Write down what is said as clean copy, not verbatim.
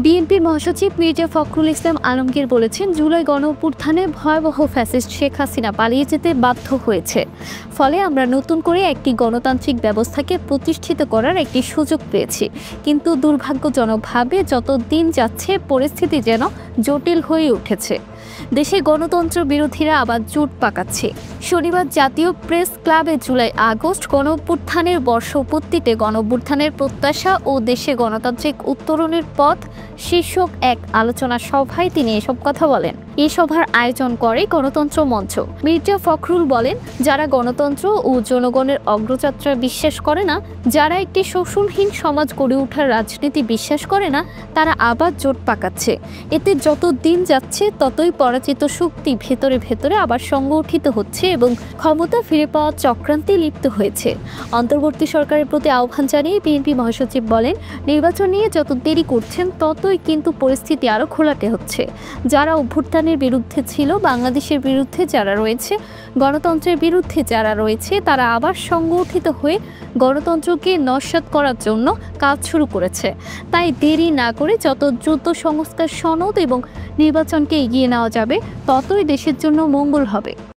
বিএনপির মহাসচিব মির্জা ফখরুল ইসলাম আলমগীর বলেছেন, জুলাই গণঅভ্যুত্থানে ভয়াবহ ফ্যাসিস্ট শেখ হাসিনা পালিয়ে যেতে বাধ্য হয়েছে। ফলে আমরা নতুন করে একটি গণতান্ত্রিক ব্যবস্থাকে প্রতিষ্ঠিত করার একটি সুযোগ পেয়েছি। কিন্তু দুর্ভাগ্যজনকভাবে যত দিন যাচ্ছে পরিস্থিতি যেন জটিল হয়ে উঠেছে। দেশে গণতন্ত্র বিরোধীরা আবার জোট পাকাচ্ছে। শনিবার জাতীয় প্রেস ক্লাবে জুলাই আগস্ট গণঅভ্যুত্থানের বর্ষপূর্তিতে গণঅভ্যুত্থানের প্রত্যাশা ও দেশে গণতান্ত্রিক উত্তরণের পথ শীর্ষক এক আলোচনা সভায় তিনি এসব কথা বলেন। এই সভার আয়োজন করে গণতন্ত্র মঞ্চ। মির্জা ফখরুল বলেন, যারা গণতন্ত্র ও জনগণের অগ্রযাত্রা বিশ্বাস করে না, যারা একটি শোষণহীন সমাজ গড়ে ওঠার রাজনীতি বিশ্বাস করে না, তারা আবার জোট পাকাচ্ছে। এতে যত দিন যাচ্ছে ততই পরাজিত শক্তি ভেতরে ভেতরে আবার সংগঠিত হচ্ছে এবং ক্ষমতা ফিরে পাওয়ার চক্রান্তে লিপ্ত হয়েছে। অন্তর্বর্তী সরকারের প্রতি আহ্বান জানিয়ে বিএনপি মহাসচিব বলেন, নির্বাচন নিয়ে যত দেরি করছেন ততই কিন্তু পরিস্থিতি আরও ঘোলাটে হচ্ছে। যারা অভ্যুত্থানের বিরুদ্ধে ছিল, বাংলাদেশের বিরুদ্ধে যারা রয়েছে, গণতন্ত্রের বিরুদ্ধে যারা রয়েছে, তারা আবার সংগঠিত হয়ে গণতন্ত্রকে নস্যাৎ করার জন্য কাজ শুরু করেছে। তাই দেরি না করে যত দ্রুত সংস্কার সনদ এবং নির্বাচনকে এগিয়ে নেওয়া যাবে ততই দেশের জন্য মঙ্গল হবে।